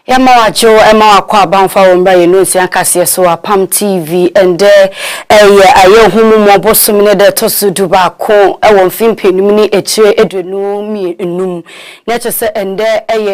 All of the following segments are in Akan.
Yama wacho ema wakwa banfa womba Nsroma Kaseɛbɔ Apam TV ende aye humu mobosomne de tosu duba ko ewo mfimpenim ni echire edwenu mi enum na kyese ende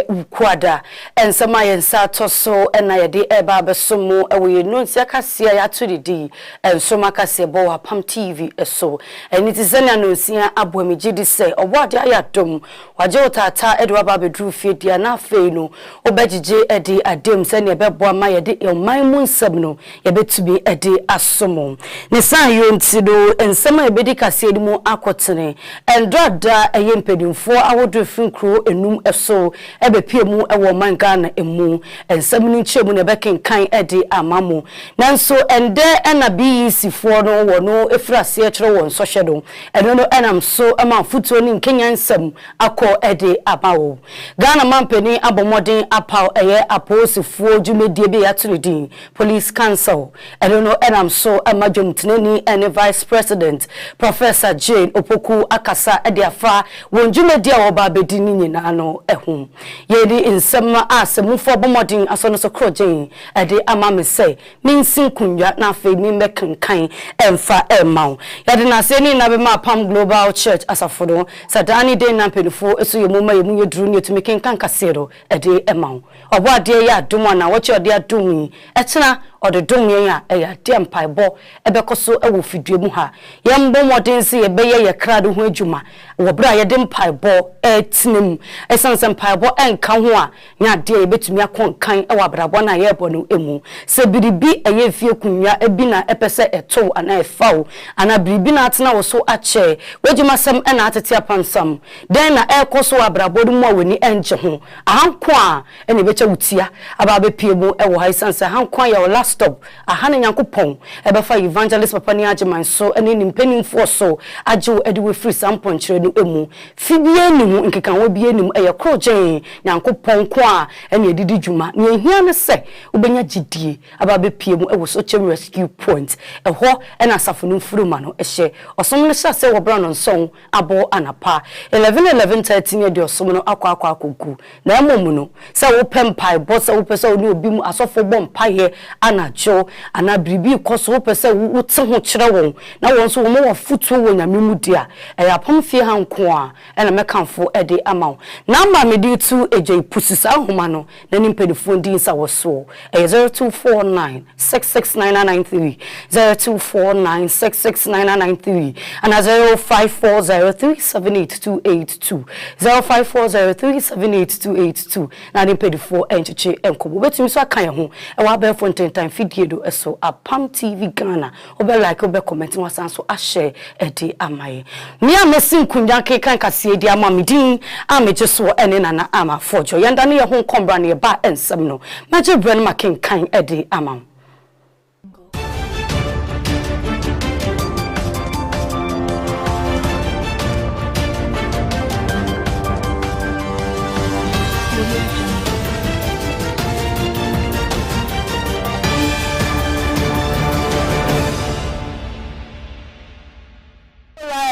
ukwada ensema yensa toso na yede eba abesomo ewo Nsroma Kaseɛ ya tudidi Nsroma Kaseɛbɔ Apam TV eso eni tizania nonsia aboamigidi se obwade ayadom waje otata edwa ba bedru fiedia na afei no obegije edi adem se ne bebo ma yede yoman mu nsam no yebetumi edi asomo ne san yonti do ensema ebedi kaseɛ mu akotene endoda eyempedimfo awodo finkro enum eso ebepie mu ewo manga na emu ensem ni nchemu ne bekenkan edi amamo nanso ende na BEC fo no wo no efrase e kire won sohwe do eno no enam so ama futuo ni Kenya nsam akọ edi abawo Ghana mampeni abomodin apaw Aposi Fordjour be atulidin Police Council. I don't know enam so amajumtneni and Vice President Professor Jane Opoku Akasa ediafa wonjume dia oba bedini nyina no ehum. Yedi nsema asemu for bomodin asono so krojen ede ama me say minsin kunwa na afei mi mekenkan emfa emaw. Yedi na se ni na be ma Apam Global Church asafodo sadani de na pedifo eso yemuma yemu yedru ni to mekenkan kasero ede emaw. Obwade ya dum na wachi ode adum etena ode dum ya ya de mpaebo ebekoso ewo fidue mu ha yembo modern se yebeye ye krado ho adwuma wo bra ye de mpaebo etinem esanse mpaebo enka ho a nya de yebetumi akonkan ewo abrabo na ye bo no emu se biribi eye fie kunwa ebi na epese eto ana efawo ana biribi na atena wo so ache wejuma sam na atete apansam den na ekoso abrabo mu awani enje ho ahanko a ene becha wutia aba bepie mu ewo haisanse hankwan ya last stop ahane nyankopon ebefa evangelist papa ni ageman so ene nimpenimfo so ajo ede we free sample nkyere no emu fibie nimu nkekan wo bie nimu eye krojen nyankopon ko a ene edidi dwuma ne ehia ne se ubenya gidie aba bepie mu ewo so chem rescue point eho ena asafonu furuma no ehye osom ne se wo bra no nson abo anapa 11:13 de osom no akwa akogu na emomu no se wo pempai bossa wo pese oni obi mu asofo bom paye anajo ana bribi koso wo pese wo te ho kire won na won so wo mo futu wo nyame mu dia Apam fie hanko a ena mekanfo ede amaw na ma me di tu ejai pusisa homa no na nimpedifo ndi nsa wo so 0249669993 0249669993 ana 0540378282 0540378282 na nimpedifo enchiche enkobo betumi so akan ho e wa be fontentan fidie do eso Apam TV Ghana obe like obe comment wasan so a share edi amaye me amesin kunja kekan kaseɛ di ama medin ameje so ene nana ama Fordjour yanda ne ye ho kombra ne ba ensem no maje brɛ no makenkan edi ama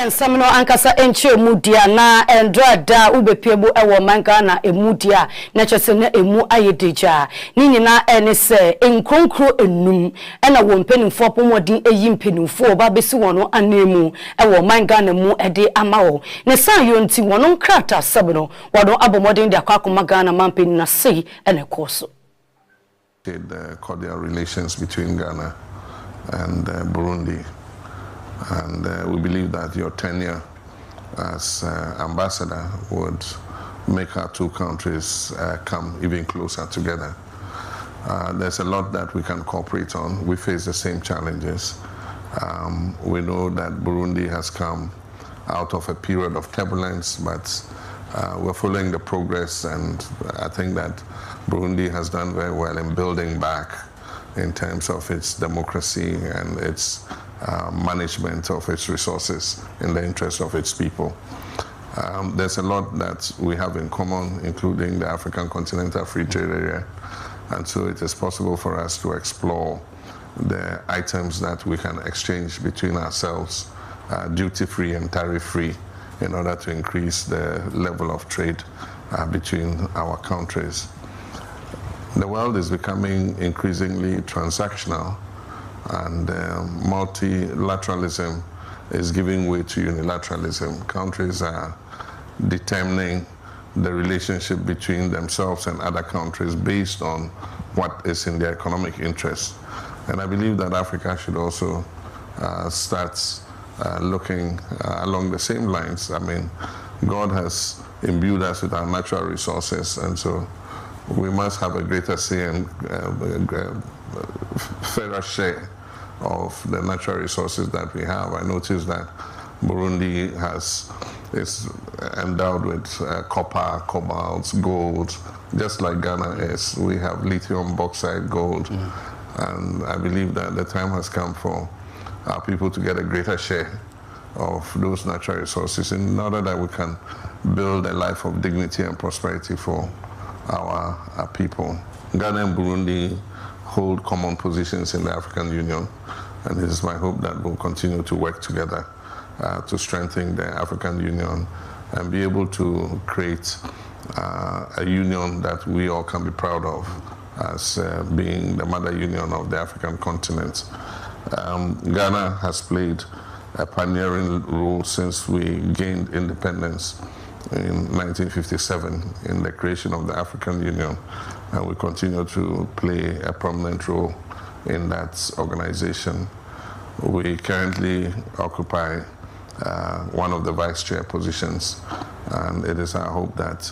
Samno ankasa enche mudia na endrada ubepiebo ewo manga na emudia na kyese na emu ayedeja ni nyina ene se enkronkro enum ena wo mpanimfo pomodin eyi mpanimfo ba besi wono anemu ewo manga na mu ede amawo ne san yonti wono nkrata sabno wono abomodin de akwa Ghana mampeni na sei ene koso the cordial relations between Ghana and Burundi. And we believe that your tenure as ambassador would make our two countries come even closer together. There's a lot that we can cooperate on. We face the same challenges. We know that Burundi has come out of a period of turbulence, but we're following the progress, and I think that Burundi has done very well in building back in terms of its democracy and its management of its resources in the interest of its people. There's a lot that we have in common, including the African Continental Free Trade Area, and so it is possible for us to explore the items that we can exchange between ourselves, duty-free and tariff-free, in order to increase the level of trade between our countries. the world is becoming increasingly transactional, and multilateralism is giving way to unilateralism. Countries are determining the relationship between themselves and other countries based on what is in their economic interest. And I believe that Africa should also start looking along the same lines. I mean, God has imbued us with our natural resources, and so we must have a greater say and fairer share of the natural resources that we have. I noticed that Burundi is endowed with copper, cobalt, gold, just like Ghana is. We have lithium, bauxite, gold, and I believe that the time has come for our people to get a greater share of those natural resources in order that we can build a life of dignity and prosperity for our people. Ghana and Burundi hold common positions in the African Union, and it is my hope that we'll continue to work together to strengthen the African Union and be able to create a union that we all can be proud of as being the mother union of the African continent. Ghana has played a pioneering role since we gained independence in 1957 in the creation of the African Union, and we continue to play a prominent role in that organization. We currently occupy one of the vice chair positions, and it is our hope that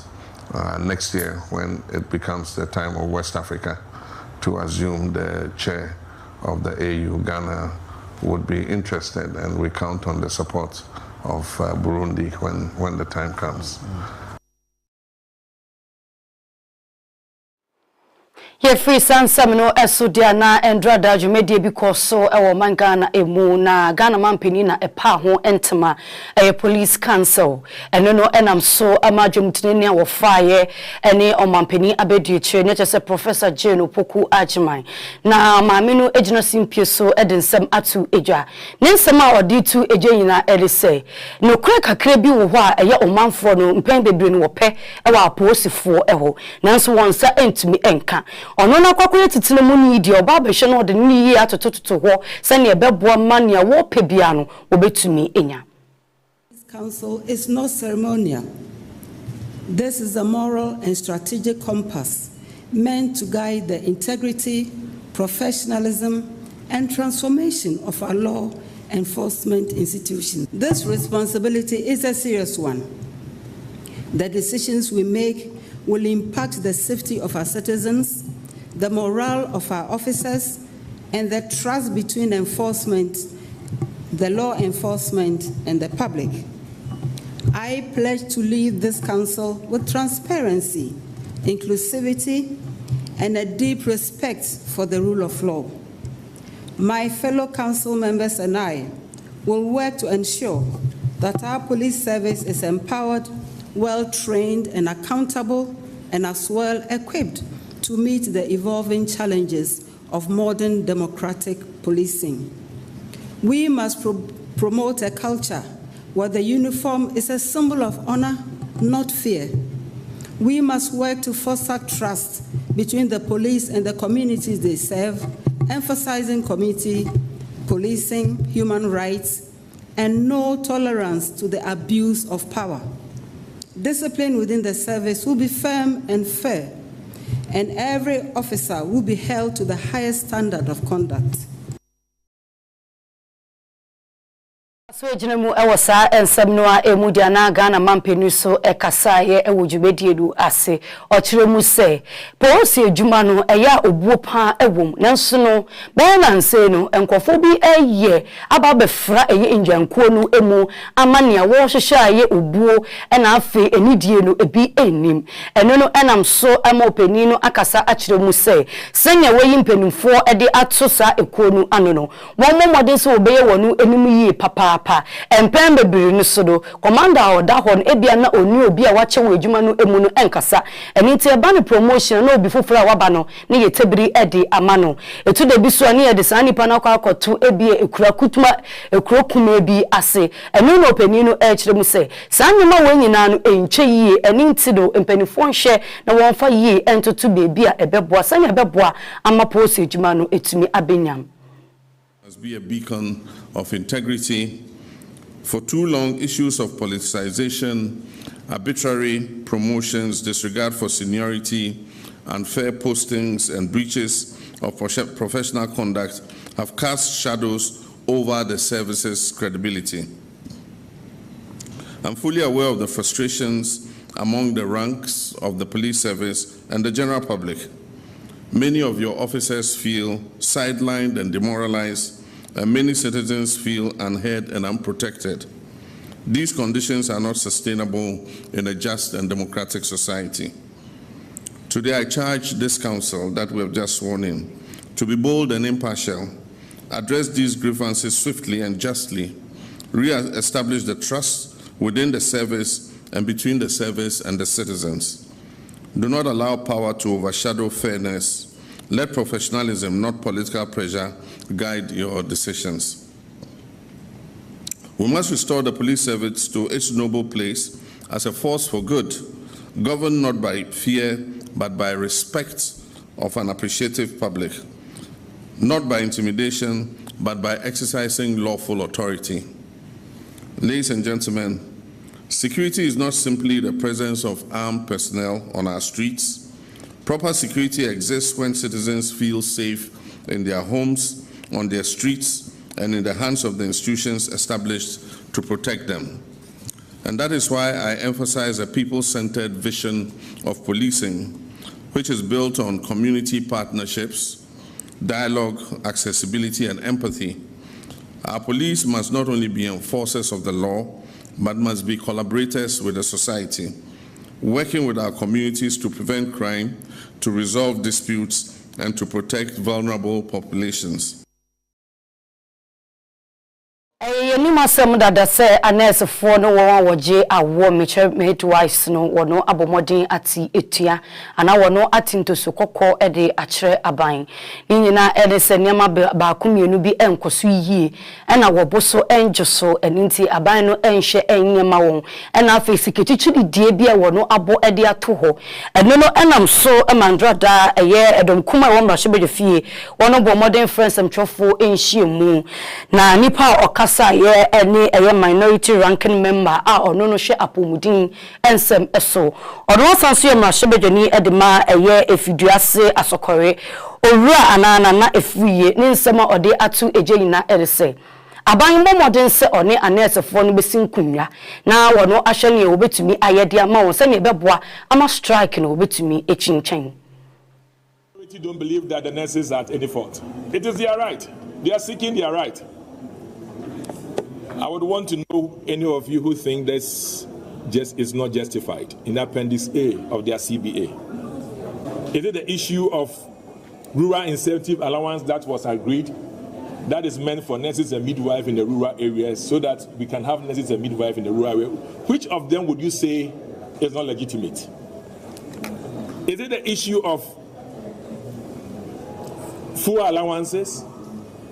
next year, when it becomes the time of West Africa to assume the chair of the AU, Ghana would be interested, and we count on the support of Burundi when the time comes. Ye free sansamino esodia na endrada jumedie bikoso ewo mangana emu na Ghana mampeni na epa ho entema police council eno no enam so amadwumtene ne wo faaye ene omampeni abedie chire ne chese Professor Jane Opoku Ajiman na maamenu ejino simpie so edensem atu edwa ne nsem a odi tu edwa nyina elise no kure kakra bi wo ho a eye omanfo no mpen bebre no wo pe ewo aposifo eho nanso wonsa entumi enka ono na kwakwere titile mu ni di oba behwe no de ni yi atototo ho se ne ebeboa mania wo pebia no obetumi enya. This council is not ceremonial. This is a moral and strategic compass meant to guide the integrity, professionalism, and transformation of our law enforcement institutions. This responsibility is a serious one. The decisions we make will impact the safety of our citizens, the morale of our officers, and the trust between enforcement, the law enforcement, and the public. I pledge to lead this council with transparency, inclusivity, and a deep respect for the rule of law. My fellow council members and I will work to ensure that our police service is empowered, well-trained, and accountable, and as well equipped to meet the evolving challenges of modern democratic policing. We must promote a culture where the uniform is a symbol of honor, not fear. We must work to foster trust between the police and the communities they serve, emphasizing community policing, human rights, and no tolerance to the abuse of power. Discipline within the service will be firm and fair, and every officer will be held to the highest standard of conduct. So jinemu ewasa ensemnoa emudia na Ghana mampenu so ekasaye ewujubediedu ase ochiremu se posi ejuma no eya obuo pa ewom nanso no be na nse no enkofo bi eye aba befra eye enjankuo no emu amania wo hwehwe aye obuo na afe enidie no ebi enim eno no enam so amopeni no akasa achiremu se senya weyi mpenimfo ede atosa ekuo no ano no wo momode so obeye wonu enum yi papa Sikapa empembe biri no so do commander oda ho no ebia na oni obi a wache wo adwuma no emu no enkasa eni nti eba no promotion na obi foforo a waba no ne yetebiri edi amano etu de bi so ani ye de sanipa na kwa akoto ebia ekura kutuma ekuro kuma bi ase enu no opani no e kire mu se sanyema wanyina no enche yie eni nti do empanifo nhye na wonfa yie entoto bebi a ebeboa sanya ebeboa amapo se adwuma no etumi abenyam. Must be a beacon of integrity. For too long, issues of politicization, arbitrary promotions, disregard for seniority, unfair postings, and breaches of professional conduct have cast shadows over the service's credibility. I'm fully aware of the frustrations among the ranks of the police service and the general public. Many of your officers feel sidelined and demoralized, and many citizens feel unheard and unprotected. These conditions are not sustainable in a just and democratic society. Today, I charge this council that we have just sworn in to be bold and impartial, address these grievances swiftly and justly, re-establish the trust within the service and between the service and the citizens. Do not allow power to overshadow fairness. Let professionalism, not political pressure, guide your decisions. We must restore the police service to its noble place as a force for good, governed not by fear, but by respect of an appreciative public, not by intimidation, but by exercising lawful authority. Ladies and gentlemen, security is not simply the presence of armed personnel on our streets. Proper security exists when citizens feel safe in their homes, on their streets, and in the hands of the institutions established to protect them. And that is why I emphasize a people-centered vision of policing, which is built on community partnerships, dialogue, accessibility, and empathy. Our police must not only be enforcers of the law, but must be collaborators with the society, working with our communities to prevent crime, to resolve disputes, and to protect vulnerable populations. Nima sem dada se anese fo no won woje awo meche twice no wono abomodin ati etua ana wono atintoso kokko ede akere aban nyina ede se niam ba kumienu bi enkoso yie ena woboso enjoso eninti aban no enhye enyema won ena afesi ketichiri die bia wono abo ede ato ho eno no enam so emandrada eye edom kuma won brahye beje fie wono bomodin friends emtwofo enhye mu na nipa okasa ye eni eye minority ranking member a ono no hwe apomudin ensem eso ono sanso ye mrahebejani edema eye efiduase asokore owura anana na efuye ni nsema ode atu ejeyina erese aban momodin se one anesefo no besinkunwa na wono ahwe ne obetumi ayede ama won se ne beboa ama strike no obetumi echinchen. Don't believe that the nurses are at any fault. It is their right. They are seeking their right. I would want to know any of you who think this just is not justified in Appendix A of their CBA. Is it the issue of rural incentive allowance that was agreed that is meant for nurses and midwives in the rural areas so that we can have nurses and midwives in the rural area? Which of them would you say is not legitimate? Is it the issue of fuel allowances,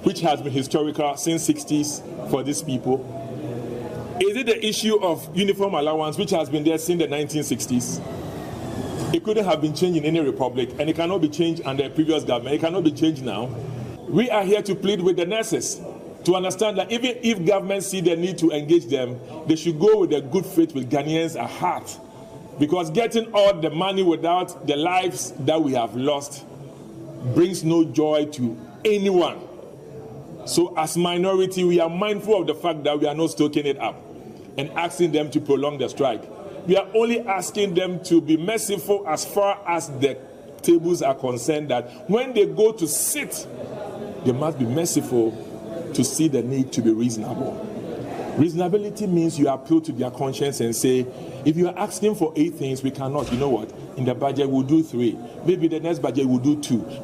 which has been historical since 60s for these people? Is it the issue of uniform allowance, which has been there since the 1960s? It couldn't have been changed in any republic, and it cannot be changed under a previous government. It cannot be changed now. We are here to plead with the nurses to understand that even if governments see the need to engage them, they should go with the good faith with Ghanaians at heart. Because getting all the money without the lives that we have lost brings no joy to anyone. So as minority, we are mindful of the fact that we are not stoking it up and asking them to prolong the strike. We are only asking them to be merciful as far as the tables are concerned, that when they go to sit, they must be merciful to see the need to be reasonable. Reasonability means you appeal to their conscience and say, if you are asking for 8 things, we cannot. You know what? in the budget we'll do 3. Maybe the next budget we'll do 2.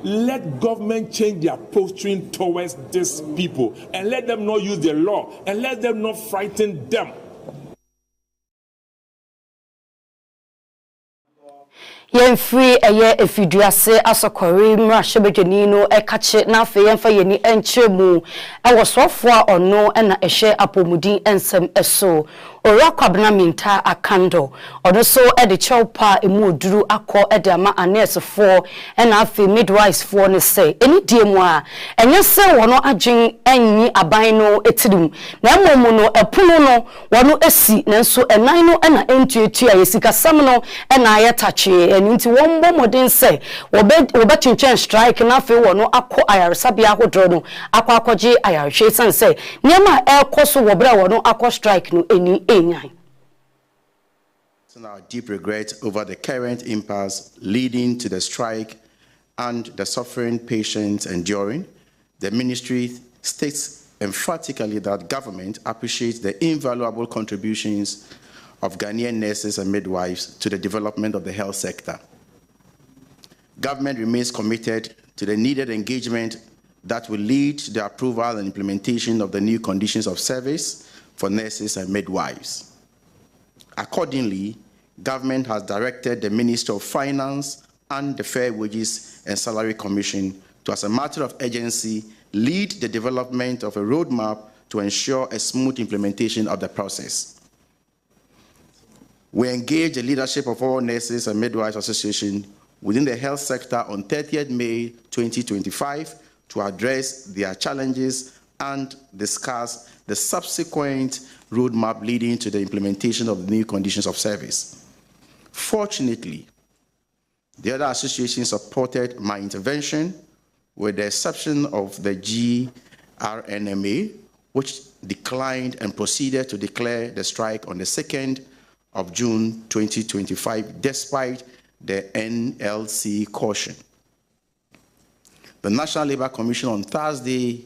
Let government change their posturing towards these people and let them not use the law and let them not frighten them. Yen free efiduase asokori mrashebedwani no ekache na afe yemfa yeni enchemu ewosofo a ono na ehye apomudin ensem eso ora kwabna minta akando ono so de chewpa emu oduru akọ de ama anesefo na afe midwives fo ne say eni diemu a enye se wono adwen anyi aban no etirim na emomu no epuno no wono esi nanso enan no na entuetu a yesikasam no na ayetache nti won bo modern say obetwetwen strike na afi wono akọ ayaresabia hodro no akwakoje ayarehwe san say niema ekoso wo bra wono akọ strike no eni enyan. Our deep regret over the current impasse leading to the strike and the suffering patients enduring. The ministry states emphatically that government appreciates the invaluable contributions of Ghanaian nurses and midwives to the development of the health sector. Government remains committed to the needed engagement that will lead to the approval and implementation of the new conditions of service for nurses and midwives. Accordingly, government has directed the Minister of Finance and the Fair Wages and Salary Commission to, as a matter of urgency, lead the development of a roadmap to ensure a smooth implementation of the process. We engage the leadership of all Nurses and Midwives Association within the health sector on 30th May 2025 to address their challenges and discuss the subsequent roadmap leading to the implementation of the new conditions of service. Fortunately, the other associations supported my intervention, with the exception of the GRNMA, which declined and proceeded to declare the strike on the 2nd of June 2025, despite the NLC caution. The National Labour Commission on Thursday,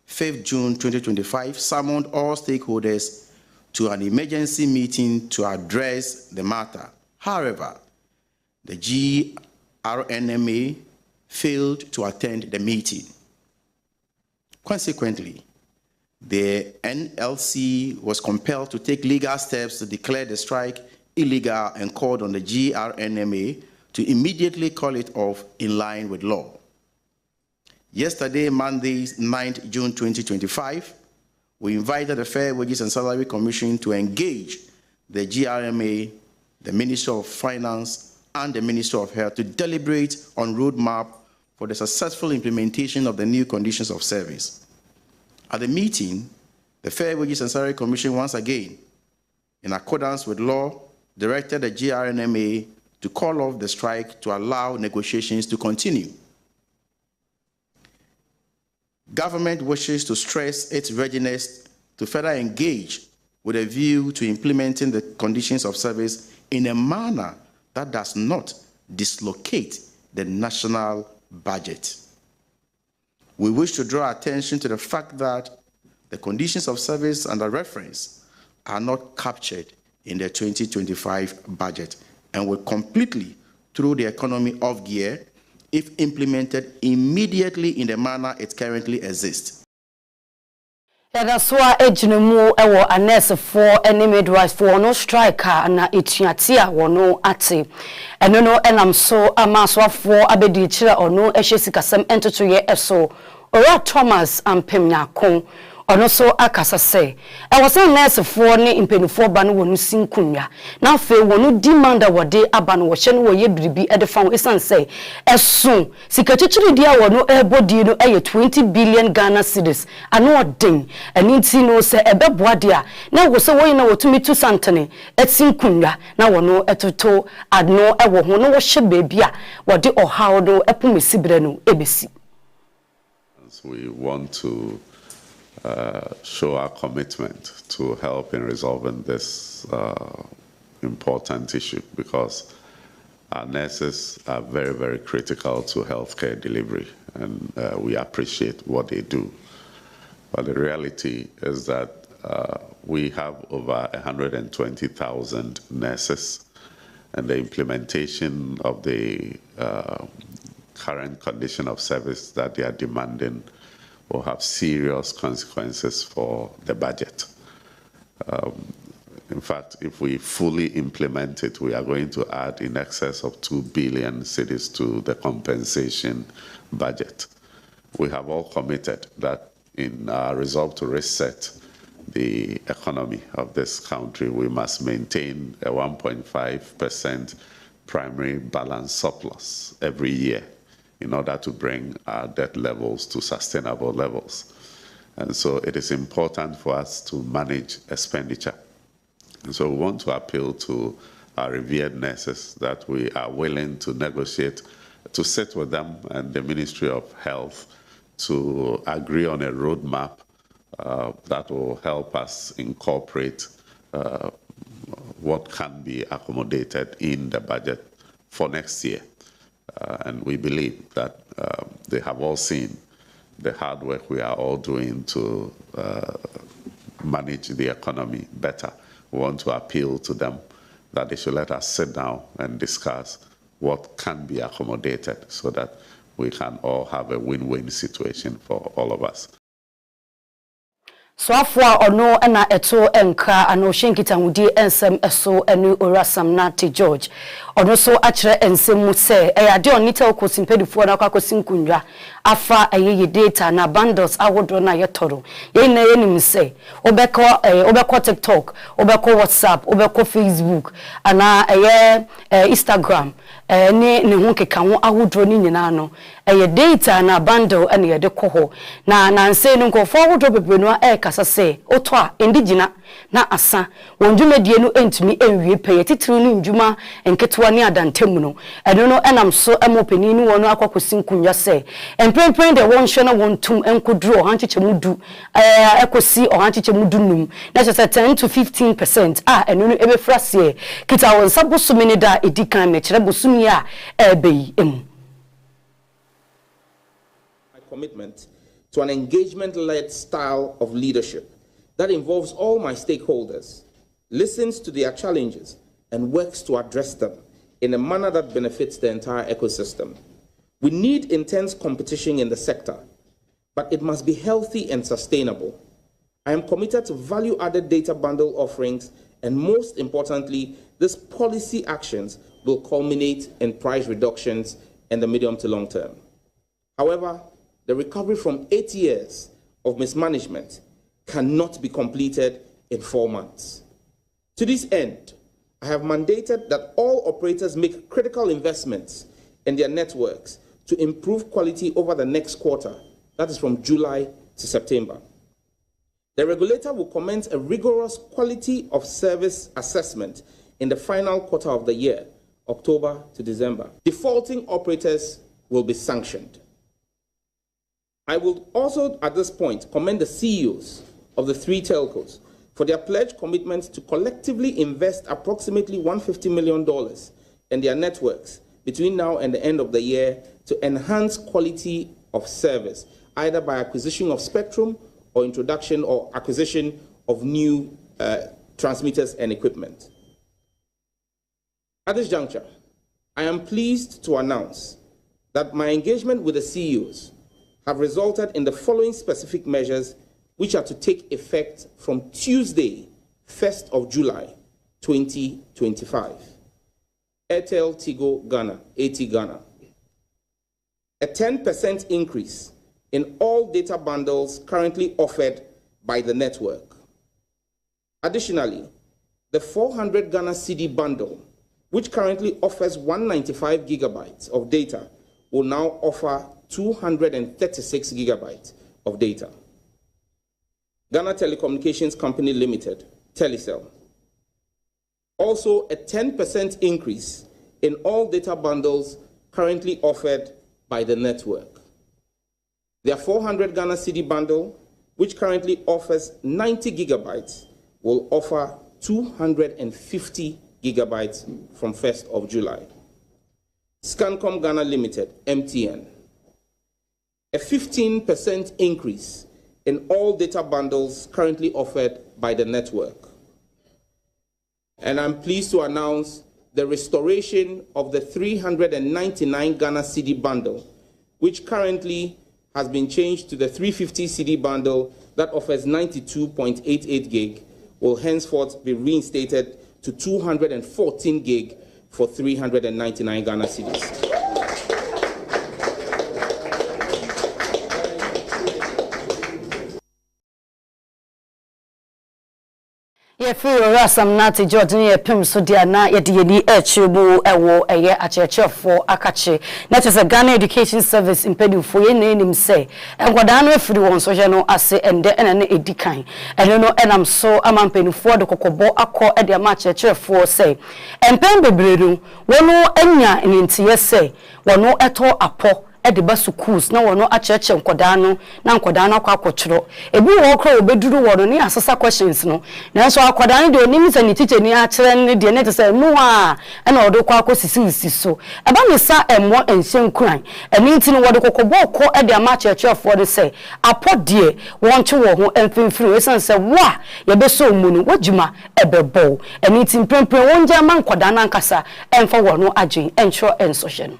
5th June 2025, summoned all stakeholders to an emergency meeting to address the matter. However, the GRNMA failed to attend the meeting. Consequently, the NLC was compelled to take legal steps to declare the strike illegal and called on the GRNMA to immediately call it off in line with law. Yesterday, Monday, 9th June 2025, we invited the Fair Wages and Salary Commission to engage the GRMA, the Minister of Finance, and the Minister of Health to deliberate on roadmap for the successful implementation of the new conditions of service. At the meeting, the Fair Wages and Salary Commission once again, in accordance with law, directed the GRNMA to call off the strike to allow negotiations to continue. Government wishes to stress its readiness to further engage with a view to implementing the conditions of service in a manner that does not dislocate the national budget. We wish to draw attention to the fact that the conditions of service under reference are not captured in the 2025 budget and will completely throw the economy off gear if implemented immediately in the manner it currently exists. That's why ejinemu ewo anese for any midwives for no striker na etuatia wono ate eno no enam so amaswa for abedi chira ono ehye sikasem entotoye eso ora Thomas ampemnyako ono so akasa se e wose nurse for ne impenufo ba no wonu sinkunwa na afi wonu demand wode aba no wo hye no wo ye biribi e de fa wo esan se eso sikachichiri dia wono ebodi no eye 20 billion Ghana cedis ano odin ani nti no se ebeboa dia na wo se wo yin na wotumi tu santene etinkunwa na wono etoto adno ewo ho no wo hye beebi a wode ohaw do epumesibre no ebesi. We want to show our commitment to help in resolving this important issue, because our nurses are very, very critical to healthcare delivery, and we appreciate what they do. But the reality is that we have over 120,000 nurses, and the implementation of the current condition of service that they are demanding will have serious consequences for the budget. In fact, if we fully implement it, we are going to add in excess of 2 billion cedis to the compensation budget. We have all committed that in our resolve to reset the economy of this country, we must maintain a 1.5% primary balance surplus every year in order to bring our debt levels to sustainable levels. And so it is important for us to manage expenditure. And so we want to appeal to our revered nurses that we are willing to negotiate, to sit with them and the Ministry of Health to agree on a roadmap that will help us incorporate what can be accommodated in the budget for next year. And we believe that they have all seen the hard work we are all doing to manage the economy better. We want to appeal to them that they should let us sit down and discuss what can be accommodated so that we can all have a win-win situation for all of us. So afwa ono na eto enka ano shenkita wudi ensem eso enu orasam nati George ono so akire ensem mu se ade onita okosi mpedifo na kwakosi nkunwa afa ayeye data na bundles awodo na yetoro ye na yenim se obeko TikTok obeko WhatsApp obeko Facebook ana Instagram ne hu keka ho awodo ni nyina no data na bundle ene ye de koho na nse no nkofo awodo bebrenu kasa se oto a endigina na asa wondwumadie no entumi enwie peye titiri no ndwuma enketewa ne adantemu no eno no enam so emopeni ni wono akwakosi nkunwa se emprempren de won hwe na wontum enkoduro hanchechemu ekosi hanchechemu num na so 10 to 15% eno no ebefrase kita won sabosumi da edikan me kire bosumi a ebeyi emu. Commitment to an engagement-led style of leadership that involves all my stakeholders, listens to their challenges, and works to address them in a manner that benefits the entire ecosystem. We need intense competition in the sector, but it must be healthy and sustainable. I am committed to value-added data bundle offerings, and most importantly, these policy actions will culminate in price reductions in the medium to long term. However, the recovery from 8 years of mismanagement cannot be completed in 4 months. To this end, I have mandated that all operators make critical investments in their networks to improve quality over the next quarter, that is from July to September. The regulator will commence a rigorous quality of service assessment in the final quarter of the year, October to December. Defaulting operators will be sanctioned. I will also, at this point, commend the CEOs of the 3 telcos for their pledged commitment to collectively invest approximately $150 million in their networks between now and the end of the year to enhance quality of service, either by acquisition of spectrum or introduction or acquisition of new transmitters and equipment. At this juncture, I am pleased to announce that my engagement with the CEOs have resulted in the following specific measures, which are to take effect from Tuesday, 1st of July, 2025. Airtel Tigo Ghana, AT Ghana. A 10% increase in all data bundles currently offered by the network. Additionally, the 400 Ghana CD bundle, which currently offers 195 gigabytes of data, will now offer 236 gigabytes of data. Ghana Telecommunications Company Limited, Telecel. Also, a 10% increase in all data bundles currently offered by the network. Their 400 Ghana CD bundle, which currently offers 90 gigabytes, will offer 250 gigabytes from 1st of July. Scancom Ghana Limited, MTN. A 15% increase in all data bundles currently offered by the network. And I'm pleased to announce the restoration of the 399 Ghana cedi bundle, which currently has been changed to the 350 cedi bundle that offers 92.88 gig, will henceforth be reinstated to 214 gig for 399 Ghana cedis. Ye free rasam nati George ni Apam so dia na ye de ni echibu ewo eye achechefo akache na chese Ghana Education Service impedifo ye na enim se enkwada no afiri won so je no ase ende ena na edikan eno no enam so amampenifo de kokobo akọ e de ma achechefo se empen bebreru wono anya ntiye se wono eto apo de ba schools na wono acheche nkoda no na nkoda no akwakochiro ebi wo kro obeduru wono ni asesa questions no na so akoda no de onim se ni teacher ni akire ne de ne te se no a na odo kwa akosisi so eba me sa emmo enhyen kuran eni nti no wodo kokobo ko de ama acheche for de se apodie wonche wo ho emfimfiri esan se wa ye be so mu no wodjuma ebebo eni nti mprempren wonje ama nkoda na nkasa emfa wono agyen enhro ensohye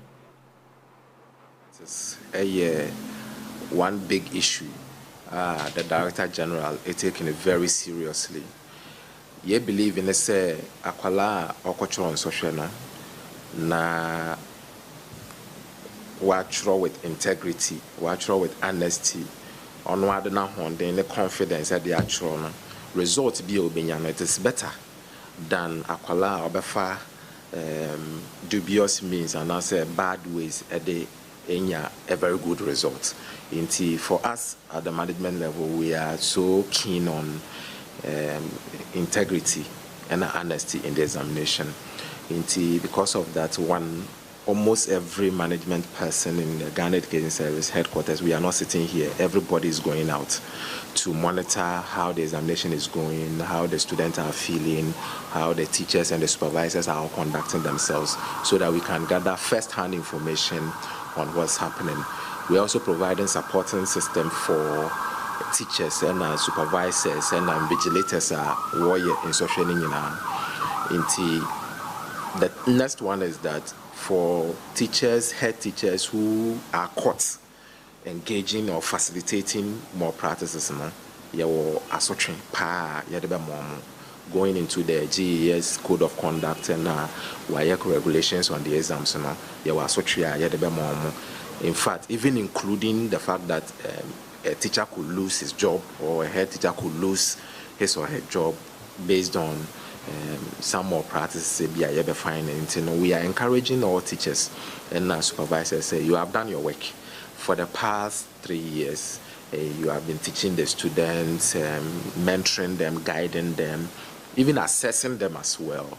one big issue. The Director General is taking it very seriously. You believe in say akwala okochoro social na watch with integrity, watch with honesty, on what na honde the confidence that they actual result be obinyano. It is better than akwala obefa dubious means and also bad ways a day. A very good result. For us at the management level, we are so keen on integrity and honesty in the examination. Because of that, almost every management person in the Ghana Education Service headquarters, we are not sitting here. Everybody is going out to monitor how the examination is going, how the students are feeling, how the teachers and the supervisors are conducting themselves, so that we can gather first-hand information on what's happening. We're also providing supporting system for teachers and supervisors and vigilators warrior in social media. The next one is that for teachers, head teachers who are caught engaging or facilitating more practices, going into the GES code of conduct and regulations on the exams, in fact, even including the fact that a teacher could lose his job or a head teacher could lose his or her job based on some more practices. We are encouraging all teachers and supervisors say you have done your work for the past 3 years. You have been teaching the students, mentoring them, guiding them, even assessing them as well.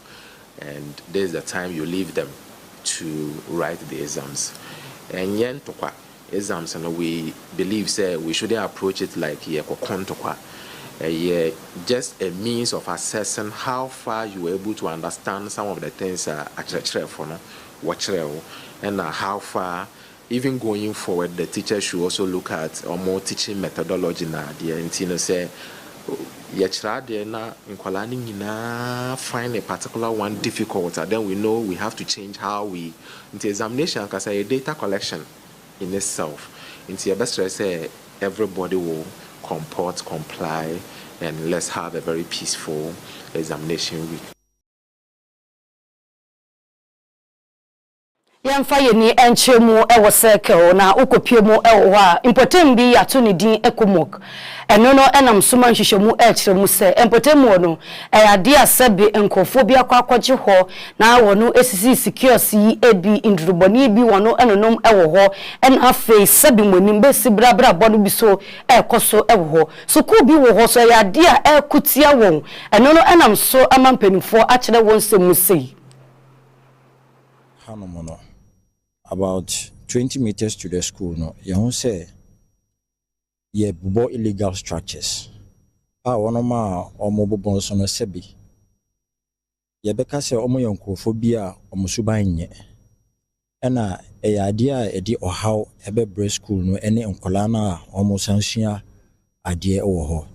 And this is the time you leave them to write the exams. And yen tokwa exams, and we believe say we shouldn't approach it like just a means of assessing how far you were able to understand some of the things and how far, even going forward, the teacher should also look at or more teaching methodology now. Say find a particular one difficult, and then we know we have to change how we into examination because a data collection in itself. Into your best say everybody will comply, and let's have a very peaceful examination week. Yamfa yeni enchemu ewo circle na ukopiemu ewo wa important bi ato ne din ekomok eno no enam soma nhwehwemu echiremu se important no ade asabe enkofo bi akwakwagye ho na wono esisi security yi ebi indruboni bi wono enonom ewo ho en afi sabi monim be sibrabra bono bi so ekoso ewo ho so ku bi wo ho so ade a ekutia won eno no enam so amampanifo akire won semu sei hanomono. About 20 meters to the school, no, you say, ye bubo illegal structures. One of my mobile bonds on a sebi. Ye beka se omo yonkophobia omusubanye. Ena a idea edi or how ebe breast school no any onkolana almost ancient idea or ho.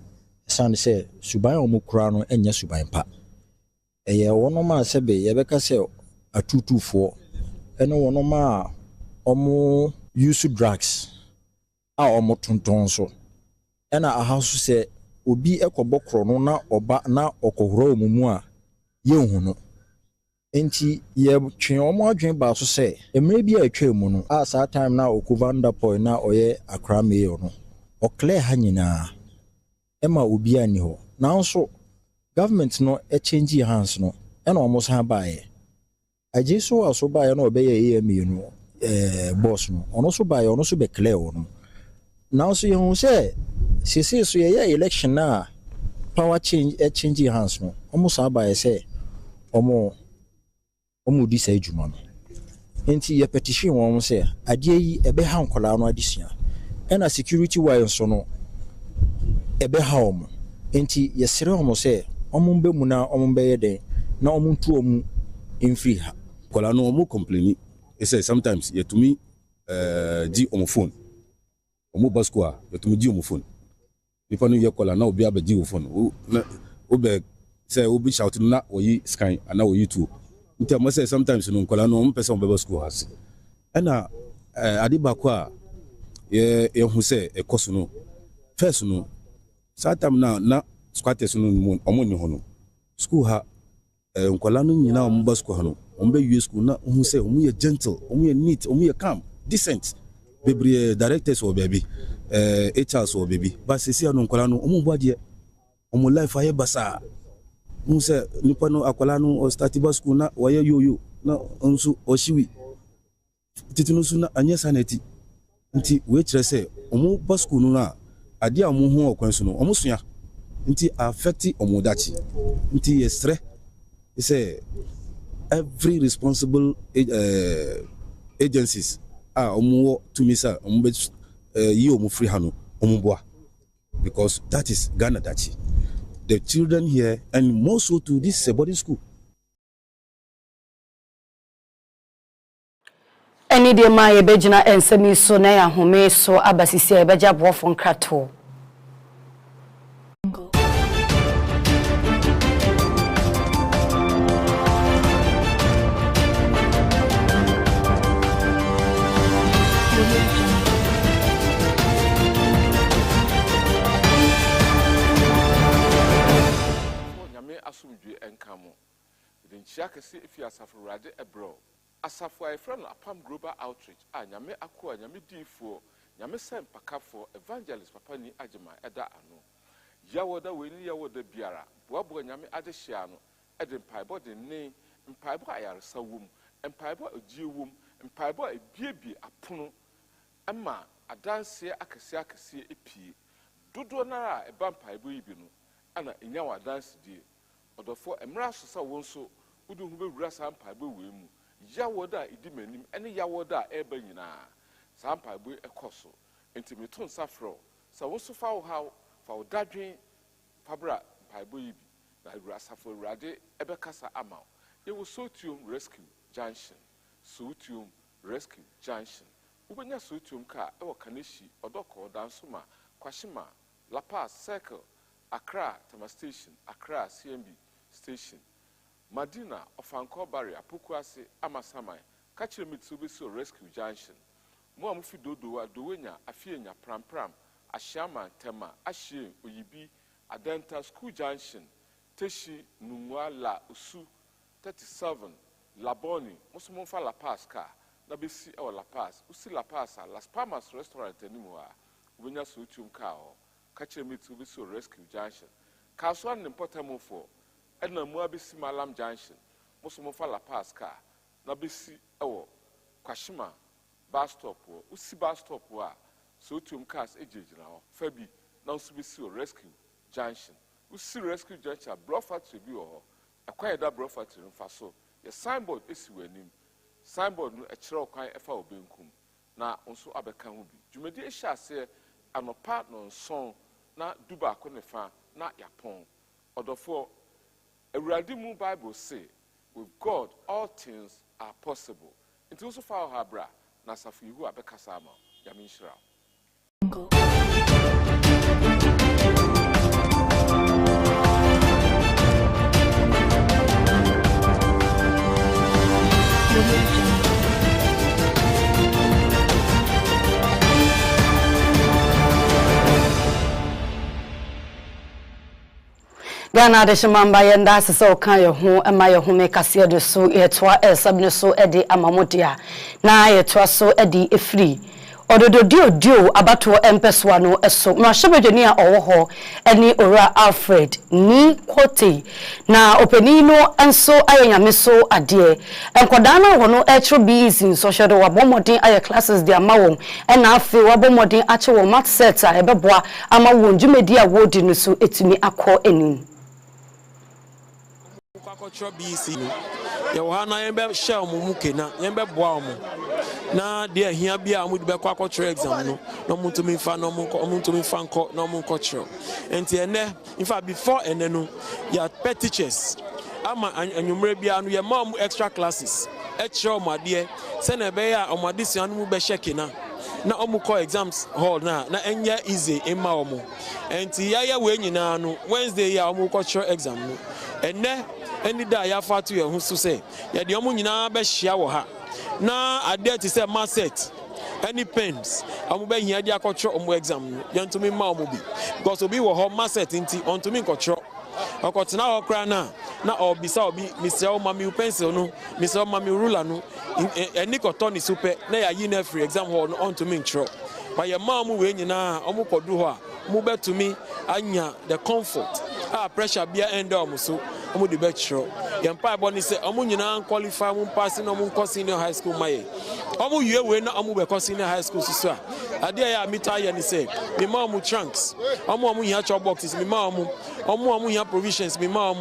San say subai omukra no enya subai pa. One of my sebi ye beka se atutufoɔ ɛne wɔnom a ɔmo use drugs a ɔmo tontɔn so ɛna aha so sɛ obi ɛkɔbɔ korɔ no na ɔba na ɔkɔhoro ɔmo mu a yɛnhu no enti yɛtwe ɔmo adwen ba so sɛ mmerɛ bi a atwa mu no a saa time na ɔkɔvanda point na ɔyɛ Accra mayor no ɔclear ha nyinaa ɛma obi ani hɔ nanso government no change hands no ɛna ɔmo san baeɛ agye so aso baeɛ na ɔbɛyɛ AMA no boss no ɔno so baeɛ ɔno so bɛ clear wɔ no nanso yɛhu sɛ sese so yɛyɛ election na power change hands no ɔmo san baeɛ sɛ ɔmo di sa adwuma no enti yɛ petition wɔn sɛ adeɛ yi ɛbɛha nkɔlaa no adesua ɛna security wise so no ɛbɛha ɔmo enti yɛsrɛ ɔmo sɛ ɔmo mbɛ mu na ɔmo bɛyɛ den na ɔmo ntu ɔmo mfiri ha nkɔlaa no ɔmo complain say sometimes yɛtumi di ɔmo phone ɔmo ba school a yɛtumi di ɔmo phone nipa no yɛ kɔlaa na obi abɛgye wo phone na obɛ sɛ obi shout na oyi scan ana oyi tuo nti ɔmo sɛ sometimes no nkɔlaa no ɔmo pɛ sɛ ɔmo bɛba school ase ɛna ade baako a yɛhu sɛ ɛkɔ so no first no saa time na squatters no ɔmo ni hɔ no school ha nkɔlaa no nyinaa ɔmo ba school ha no ɔmo bɛ wie school na ɔmo sɛ ɔmo yɛ gentle ɔmo yɛ neat ɔmo yɛ calm decent bebree directors wɔ baabi HRs wɔ baabi ba sisi ano nkɔlaa no ɔmo bɔ adeɛ ɔmo life ayɛ basaa ɔmo sɛ nipa no akɔlaa no ɔstart ba school na wɔyɛ yoyo na nso ɔhyiwi titi no so na anyɛ saa na ti nti wei kyerɛ sɛ ɔmo ba school no na adeɛ a ɔmo ho ɔkwan so no ɔmo sua nti affect ɔmo dachi nti yɛsrɛ sɛ every responsible agencies ɔmo to me sir ɔmo bɛ yi ɔmo free ha no ɔmo boa because that is Ghana dachi the children here and more so to this boarding school. Any dear my bejina and semi so na home so abasisi ebeja boafo nkrato. Asumdwe enkamo the nchiakese efi asafo rade ebro asafo ayefra no Apam global outreach nyame akọ nyame difo nyame sempakafo evangelist papa ni agema eda ano yawoda weni yawoda biara boabo nyame adehia no ede mpaebo de ne mpaebo ayaresa wom mpaebo agie wom mpaebo ebiebie apono ama adanse akese epie dodo na eba mpaebo yi bi no ana enyawa adanse die odofo emra sosa wonso udu hu bewura sampaebo we mu yawoda idi manim ene yawoda eba nyina sampaebo ekoso entimeto nsafro sa wonso fa wo haw fa wo dadwen fabra mpaebo yi bi na wura safo urade ebekasa ama ye wo Sotium Rescue Junction Sotium Rescue Junction ubenya Sotium ka e wo kaneshi odoko dansoma kwashima La Paz Circle Accra Tama Station Accra CMB Station Madina Ofanko Barrier Pukwase Amasamai Kachire Mitsubishi Rescue Junction Mo amufi dodo dowenya afienya pram Ashiama Tema Ashie Oyibi Adenta School Junction Teshi Numwa La Usu 37 Laboni Musumfa La Paz ka na besi e La Paz usi La Paz Las Palmas Restaurant animu a ubenya Sotium ka o Kachire Mitsubishi Rescue Junction Kaswa n'importamo for ena mu abesi Malam Junction Musumfa La Paz ka na besi ewo Kwashima bus stop wo usi bus stop wo a Sotium cars ejejina ho fabi na usubisi Rescue Junction usi Rescue Junction block factory bi ho akwan da block factory mfa so ye signboard esi wanim signboard no ekire okwan efa obenkum na onso abeka ho bi dwumadi ehia ase anopa no nson na duba ko ne fa na yapon odofo Awurade mu Bible say with God all things are possible nti so fa ha bra na safu ihu abekasa ama yaminshira Yana de shimamba yenda sisa okan ye ho ema ye ho me kase de so ye toa sabne so ede amamodia na ye toa so ede efri odododio abato empeswa no eso ma shebedwani a owo ho eni ora Alfred ni kote na openi no enso ayanyame so ade enkoda na ho no etro bees in social do wabomodin aye classes de amawon ena afi wabomodin ache wo mat set a ebeboa amawon dwumedi a wodi no so etimi akọ enim Cultural BC no ya na yembe share mu kena yembe boa mu na de ahia bia mu de be cultural exam no mutumi fa no mutumi fa nko no mu cultural enti ene in fact before ene no ya pet teachers ama anwumre bia no ye ma mu extra classes e kire omade se na be ya omade sian mu be share kena na omuko exams hall na enya easy emma omu enti ya we nyina no Wednesday ya omuko cultural exam no ene any day ya fatu ye hu so say ya de omu nyina be hia wo ha na ade ti say maset any pens amu be hia de akotro omu exam no yantumi ma omu bi because obi wo ho maset nti ontumi nkotro okotena ho kra na obisa obi Mr. Omami pencil no Mr. Omami ruler no eni kotoni super na ya yi na free exam hall no ontumi ntro but ye ma omu we nyina omu kodu ho a mu betumi anya the comfort pressure bia end omu so omu de betro yempa boni say omu nyina qualify mu pass no mu senior high school maye omu yue we na omu be senior high school so a ade ya mita ye ni say me ma omu trunks omu hia chop boxes me ma omu hia provisions me ma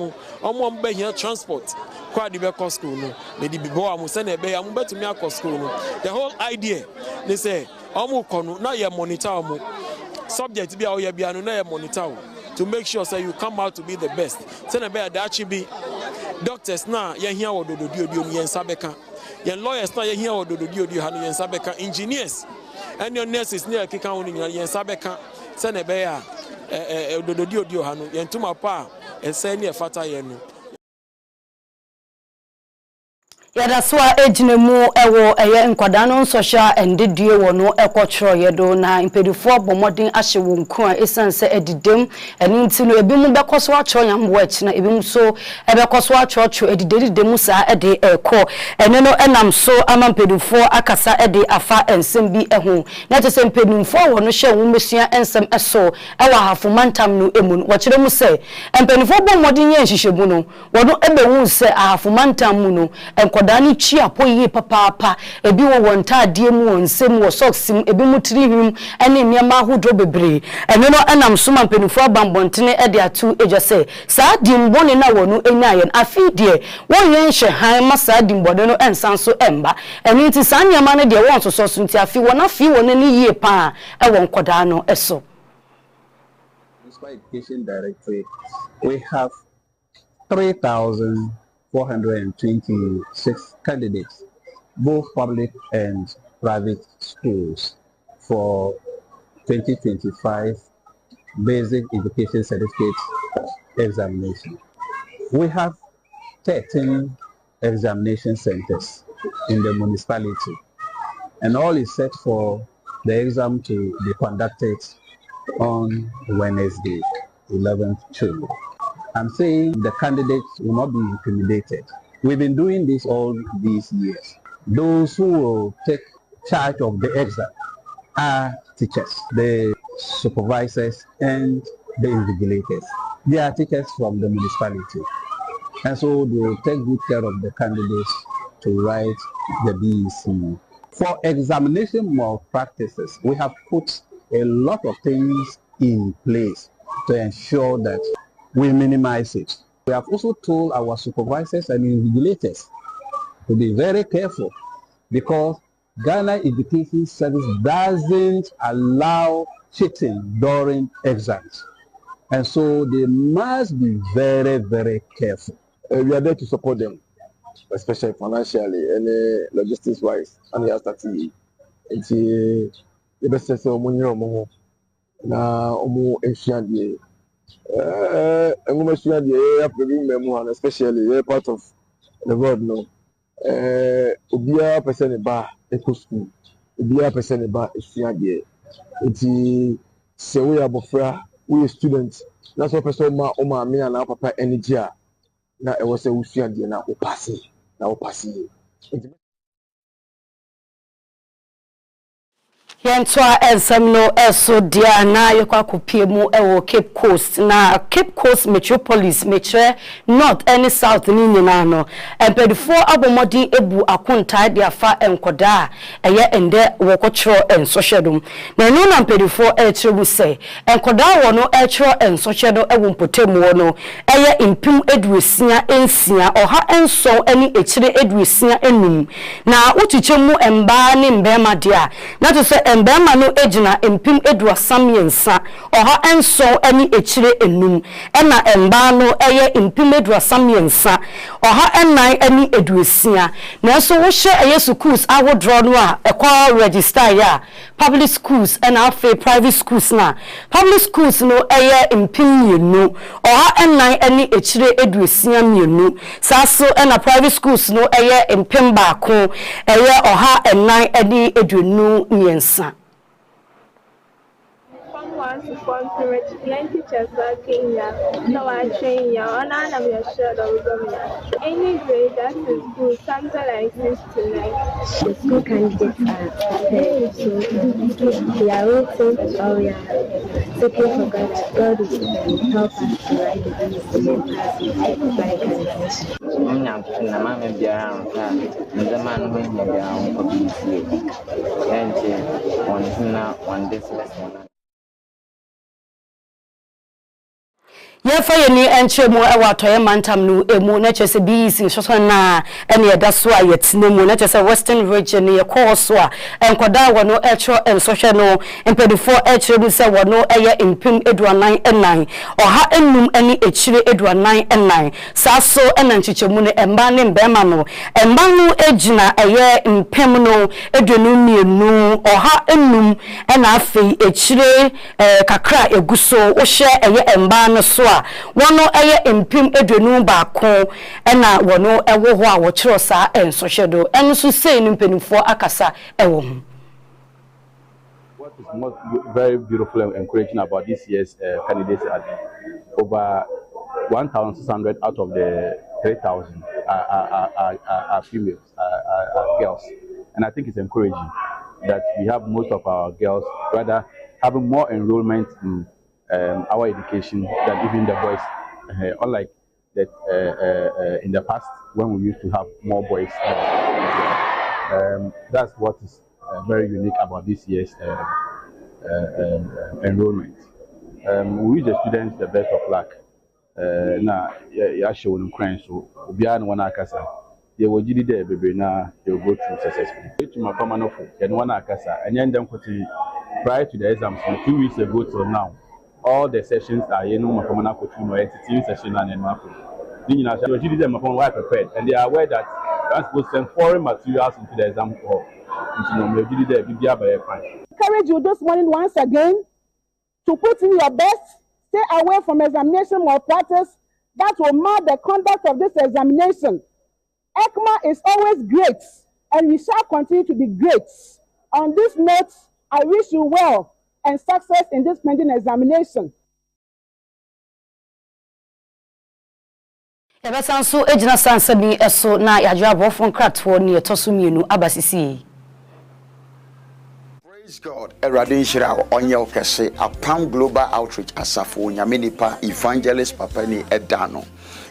omu be hia transport kwa de be school no me di bibo amu say na be ya mu betumi akọ school no the whole idea they say omu kono na ye monitor omu subject bia o ye bia no na ye monitor to make sure say you come out to be the best. Say na be that be doctors na ye hia wodododio ni yen sabeka. Ye lawyers na ye hia wodododio ha no yen sabeka. Engineers and your nurses na keka woni yen sabeka. Say na be ya wodododio ha no yen tuma pa e say na fata ye no. Yada swa ejine mu ewo eye nkwada no social endedue wo no ekotro yedo na impedifo bomodin ahye wo nku a esanse edidem eni nti no ebi mu bekoso atro yambo achi na ebi mu so ebekoso atro edidedem sa ede eko ene no enam so ama impedifo akasa ede afa ensem bi eho na te se impedifo wo no hye wo mesua ensem eso ewa hafumantam no emu wo kire mu se impedifo bomodin ye nhyehyemu no wo no ebewu se hafumantam mu no dani chi apoyi papa ebi wo wonta de mu wonsem wo socks ebi mu trihim ene niam ahodro bebre ene no enam so mampenufo abambontene ede atu ejose saa dimbone na wonu enyayen afi de won yen hye han ma saa dimbode no ensan so emba ene nti saa niam ne de won so so nti afi won afi won ne yie pa e won koda no eso Education Directorate we have 3,426 candidates, both public and private schools, for 2025 Basic Education Certificate examination. We have 13 examination centers in the municipality, and all is set for the exam to be conducted on Wednesday, 11th June. I'm saying the candidates will not be intimidated. We've been doing this all these years. Those who will take charge of the exam are teachers, the supervisors, and the invigilators. They are teachers from the municipality. And so they will take good care of the candidates to write the BEC. For examination malpractices, we have put a lot of things in place to ensure that we minimize it. We have also told our supervisors and invigilators to be very careful, because Ghana Education Service doesn't allow cheating during exams. And so they must be very, very careful. We are there to support them, especially financially and logistics-wise. And we are starting the best of money na omo efia especially part of the world no obia person ba eco school obia person ba efia de enti se we abofra we students na so person ma me na papa energy na e was say we sua de na o pass Yentwa ensemno eso dia na yekwa kopie mu ewo Cape Coast na Cape Coast Metropolis metre north and south ni nyina no empedifo abomodin ebu akonta dia fa enkoda eye ende wokotro ensohwedum na no na empedifo etrebu se enkoda wo no etro ensohwedo ewo mpotemu wo no eye impim eduesia ensia oha enso ani echire eduesia enum na uchichemu emba ni mbema dia na to se embema no ejina empim eduasam yensa oha enso ani echire enum ena emba no eye empim eduasam yensa oha enan ani eduesia na so wo hye eye schools awodro no a ekwa register ya public schools and afa private schools na public schools no eye empim yenu oha enan ani echire eduesia mienu saso ena private schools no eye empim baako eye oha enan ani eduenu miensa plenty teachers working here, so I train here, and I'm sure of any grade that is good, something like 6 to 9. The school candidates are prepared, so we are waiting, or we are seeking for God that God will help us to write the student passes like candidates. Yefa yeni enchemu ewa toye mantam no emu na chese BC so na ene eda so a yetinemu na chese Western region ye course a enkoda wono echo ensohwe no empedifo echemu se wono eye impim eduanan enan oha enum eni echire eduanan enan saso ena nchichemu no emba ne mbema no emba no ejina eye impim no eduonu mienu oha enum ena afei echire kakra eguso wo hye eye emba no so wono eye empim eduenu baako ena wono ewo ho a wo kiro sa ensohwedo enso sei ni mpenifo akasa ewo ho. What is most very beautiful and encouraging about this year's candidates are over 1,600 out of the 3,000 are females, are girls, and I think it's encouraging that we have most of our girls rather having more enrollment in our education than even the boys, unlike that in the past when we used to have more boys. That's what is very unique about this year's enrollment. We wish the students the best of luck. Now, I show them crying so beyond one akasa. They will do there, baby. Now they will go through successfully. To my common offer, and one akasa, and then them prior to the exams, 2 weeks ago till now. All the sessions are entity session and well prepared, and they are aware that they are supposed to send foreign materials into the exam hall. Encourage you this morning once again to put in your best, stay away from examination malpractice that will mar the conduct of this examination. ECMA is always great, and we shall continue to be great. On this note, I wish you well and success in this pending examination. Ebesanso ejina sansabi eso na yajabo fon kratwo ne etoso mienu abasisi. Praise God. Eradin Shira Onyel Kese Apam Global Outreach Asafo Nyamenipa Evangelist Papani Edano.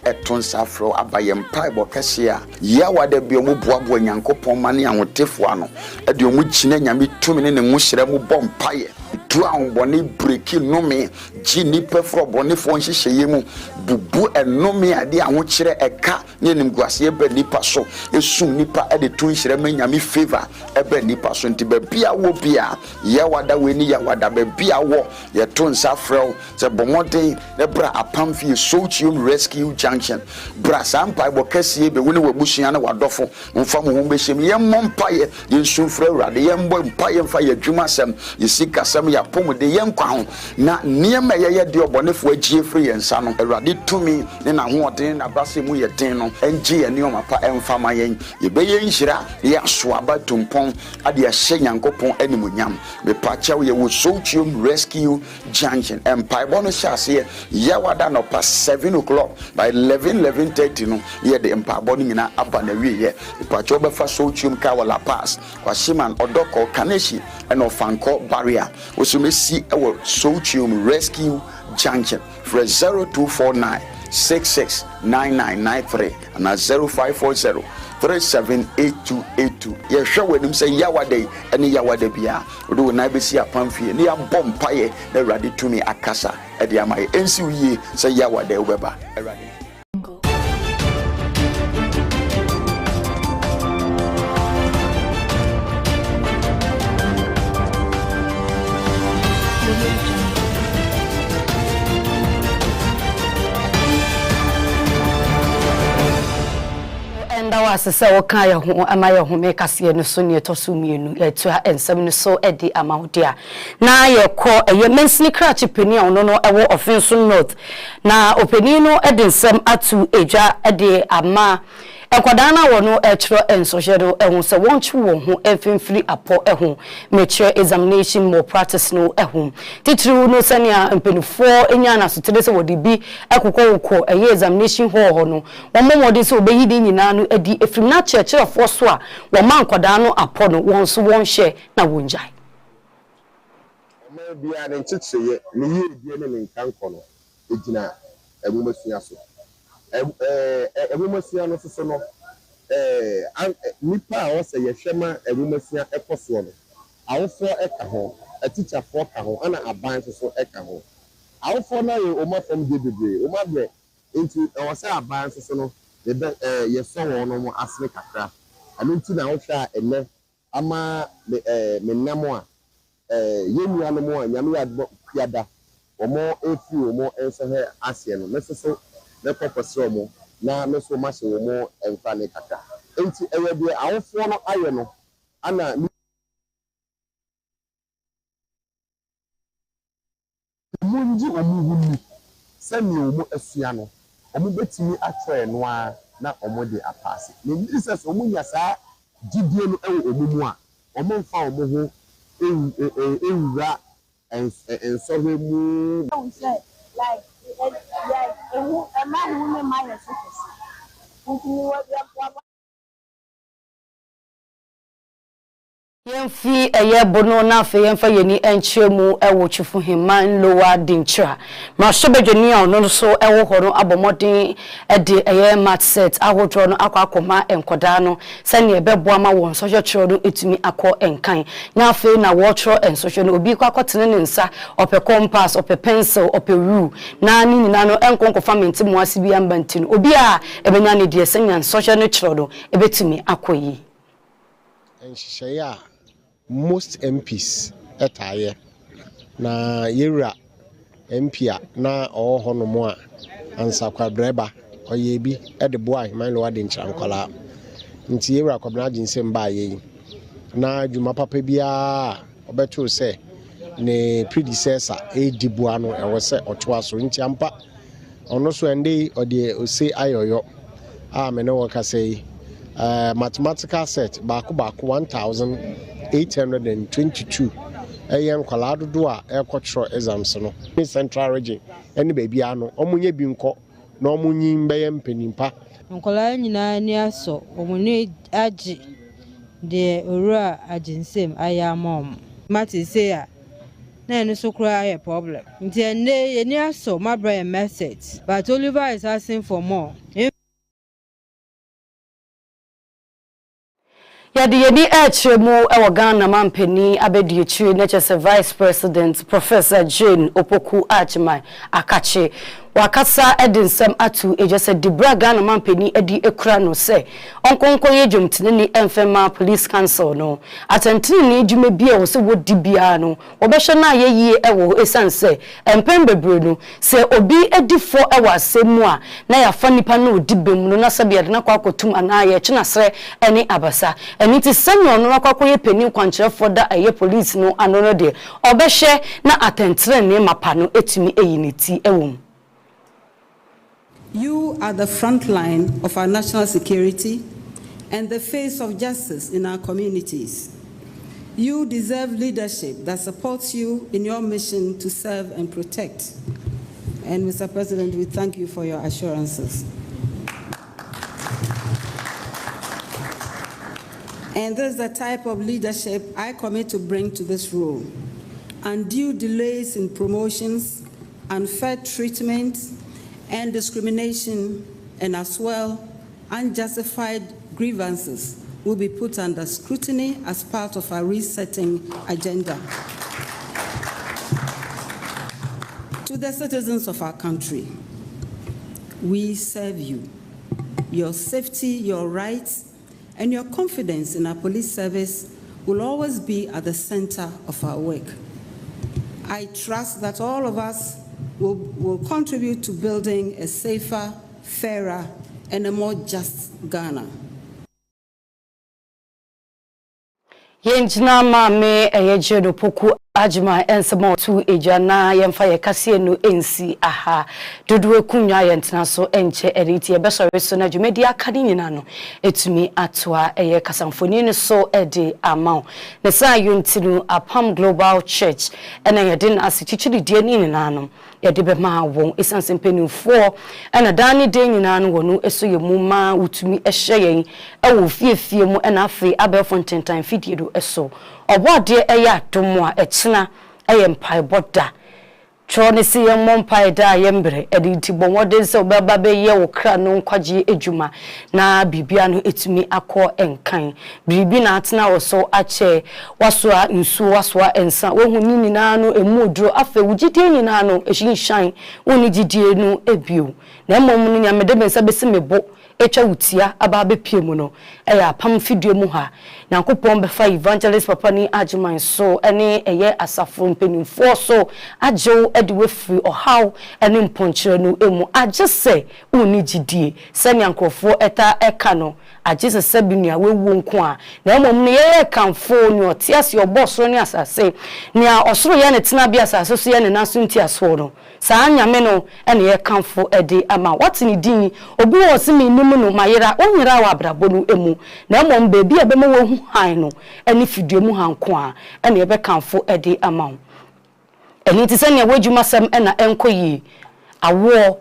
Eton safro abayempa ebokese a ya wade bi omu boabo nyankopon mane ahotefo ano ede omu chine nyame tumi ne mu hyere mu bompaye tu ahobone breki nome gini pefro bone fo nhyehyeye mu bubu enome ade ahokyere eka ne nimguase ebe nipa so esum nipa ede tu hyere ma nyame favor ebe nipa so nti ba bia wo bia ya wada we ni ya wada ba bia wo ye ton safro se bomode ne bra apam fi Sochium Rescue Junction brasampa bokese be woni wabusua na wadofo mfa mo ho behiem ye mmompaye ye nsumfra urade ye mbo mpaye mfa ye dwuma sem ye sikasem ya apom de yen kwa ho na niema ye de obonefo agie free yensa no awurade tumi ne na ho odin na brase mu ye den no engie ye nioma pa emfa ma yen ye be ye nhira ye aso abatumpon ade a hye nyankopon animunyam me pa chew ye wo Sochium Rescue Junction empire bono shase ye wada no pa 7 o'clock by 11:30 no ye de empire bono nyina aba na wie ye pa chew be fa Sochium Kawala Pass Washiman Odoko Kaneshi and Ofanko Barrier Osumesi ewo Sochium Rescue Junction for 0249 669993 and 0540 378282 ye hwe wenim say yawade ene yawade bia do na be si apamfie ne ya bompaye na awurade tumi akasa e de amaye ensi wiye say yawade ubeba awurade Asese woka ye ho ama ye ho mekase no so ne toso mienu etu ha ensem no so edi amaudia na ye ko ye mensini krachi pani on no ewo offenso north na opani no edensem atu eja edi ama ekwadana wono etro ensojero ehun se wonchi wo ho efimfiri apo ehun mature examination more practice no ehun titru no sania empenifo enya na sotere se wodi bi ekokko eye examination ho no womomode se obeyidi nyina no edi efrim na chechere fo so a wo man kwadana apo no won so won hye na wonjai o bia ne nchecheye ne ye die ne nkanko no egina ebumasua so ebumasia no so no nipa a wose ye hwema ebumasia ekoso no awofo eka ho teacher fo ka ho ana aban so eka ho awofo na ye omafam de bebre omabre enti wose aban so no ye so won no asne kakra anunti na wohwa ene ama menamo a yemua no mo anyame yada omo efi omo enso he asie no mesoso na purpose omo na meso ma se omo enfa ne kaka enti ewede awofo no aye no ana munji omo huni sami omo asua no omo betimi atwe no a na omo de apase ne Jesus omo nya saa gidie no ewo omo mu a omo mfa omo ho ewura ensorwe mu like a man who may have Yemfi eye bono na fe yemfa yeni enchemu ewo chifu himan lowa dintra ma sobedwani a ono so ewo ho no abomodin ede eye mat set ahodro no akwa enkoda no sane ebeboa ma won so hwetro no etumi akọ enkan na fe na wo tro enso no obi kwa akotene ne nsa ope compass ope pencil ope rule na ni nyina no enkonko famenti mo asibi ambanti no obi a ebenya ne de senya nso no tro no ebetumi akoyi enhyehyɛ most MPs etaye na yewura MP na oho no mo a ansa kwabreba oye bi ede boa himan lo wade nchrankola nti yewura kwabna ginsem ba ye na dwuma papa bia obeto se ne predecessor ediboa no ewo se otoa so nti ampa ono so ende ode ose ayoyo a me no waka say mathematical set baako 1822 ayen kwalado do a ekotro exams no in central region eni baby ano omunye bi nko na omunyi mbeye mpenimpa nkola nyina ni aso omune agi de owura aginsem ayamom mati say a na eno so kura a problem nti ene yeni aso mabra message but Oliver is asking for more. Yadi echemu ewa Ghana mampeni abedi chiri neche se Vice President Professor Jane Opoku Achimai Akache wakasa edensem atu ejese dibra Ghana mampeni edi ekura no se onkonko ye dwumtene ni emfema police council no atentini ni dwume bia wo se wodi bia no obehwe na ye ewo esanse empem bebre no se obi edifo ewo asemu a na ya fa nipa no odibem no na sabe de na kwakotum ana ye chenasre ene abasa eni ti senyo no kwakoye peni kwankyerefo da aye police no anono de obehwe na atentini ni mapa no etumi eyiniti ewom. You are the front line of our national security and the face of justice in our communities. You deserve leadership that supports you in your mission to serve and protect. And Mr. President, we thank you for your assurances. And this is the type of leadership I commit to bring to this role. Undue delays in promotions, unfair treatment, and discrimination, and as well unjustified grievances will be put under scrutiny as part of our resetting agenda. To the citizens of our country, we serve you. Your safety, your rights, and your confidence in our police service will always be at the center of our work. I trust that all of us will contribute to building a safer, fairer, and a more just Ghana. Yenjina mame eyejedo poku ajima ensemo tu ejana yemfa ye kase no ensi aha dodo ekunwa yentena so enche eriti ebesore so na dwumedi akade nyina no etumi atoa eye kasamfoni ne so ede amao ne sa yuntinu Apam Global Church ena yedin asichichiri die ni nyina no yede be ma won esanse mpenufo ena dani de nyina no wonu eso yemu ma utumi ehye yen ewo fiefie mu ena afi abefo ntentan fidie do eso obode eya domo a echina eyempai boda chone si yemmpai da yembre edinti bonwode se obaba be ye wo kra no nkwaje ejuma na bibia no etumi akọ enkan bibi na atena wo so ache wasoa nsu wasoa ensa wo hu nini na no emudro afa wugidie nyina no ehyinshan woni gidie no ebio na mmom no nyamede bensa besi mebo etwa wutia aba bepie mu no eya Apam fidue mu ha nyankopon be fa evangelist papa ni ajuman so ene eye asafo mpenimfo so ajew ediwe free ohaw ene mponkyere no emu agese uni gidie se nyankrofo eta eka no agese sabinua wewu nko a na mmom ne ye kanfo ni otiase obosoro ni asase ni a osoro ye ne tena bia asase so ye ne naso ntiaso no saa nyame no ene ye kanfo ede ama watini din obi wo se mi nimu no mayira onyira wa abrabo no emu na mmom bebi ebema wo hu han no ene fidue mu hanko a ene ye be kanfo ede ama eni ti se ne wadwuma sam ena enkoyi awo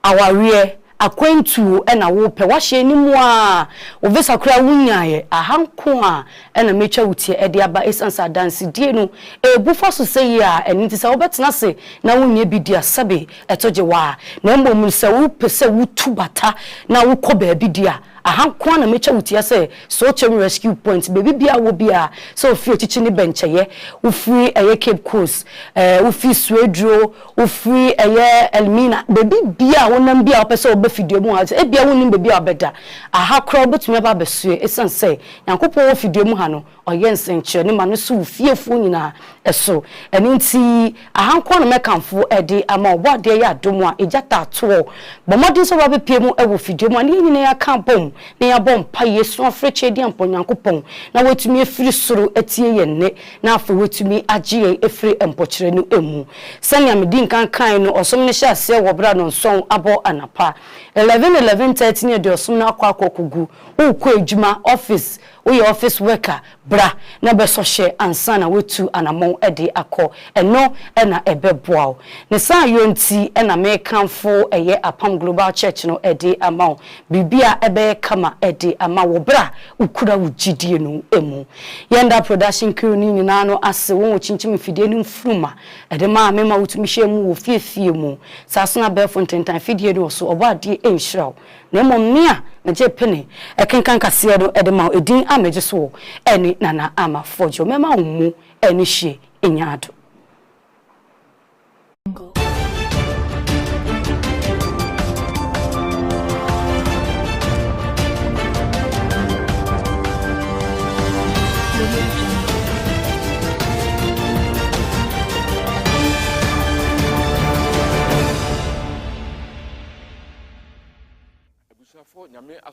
aware akwentu ena wo pe wahye ni mu a ovesa kura wunyaye ahanko a ena mecha wutie ede aba esansa dance die no ebufa so sei a eni ti se obetena se na wunye bidia sabe etoje wa na mbom se wo pese wutu bata na wo kọ ba bidia ahanko na mecha wutie se so chem rescue point baby bia wo bia so fi ochichi ni bencheye wo free eye Cape Coast wo fi Fordjour wo free eye Elmina baby bia wonam bia opese obafidie mu ha e bia wonim baby abeda ahakro betumi aba besue esanse yankopo wo fidie mu ha no oyensenche ni ma no so fiefo nyina eso eninti ahanko na mekanfo ede ama obode ya domo a ejata ato bomodi so babepie mu ewo fidie mu ani nyina ya kampom na ya bom pa yesu afreche di amponyankopon na wetumi efiri soro etie yenne na afa wetumi agye efiri empokyere no emu sanya medin kan no osom ne hya se wobra no nson abo anapa 11:30 ne de osom na akwakokugu ukọ ejuma office we office worker bra na be so hye ansa na wetu anamon ede akọ eno na ebeboa ne sa yonti na me kanfo eye Apam Global Church no ede amao bibia ebe kama ede ama wo bra ukura wugidie no emu yenda production crew ni nyina no ase won chinchim fidie ni mfruma ede ma me ma wutumi hye mu wo fiefie mu saso na be fontentan fidie do so obade enhiraw na momnia na je pene ekenkan kase do ede ma edin ameje so eni nana ama Fordjour mema mu eni hye enyado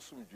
asomdwe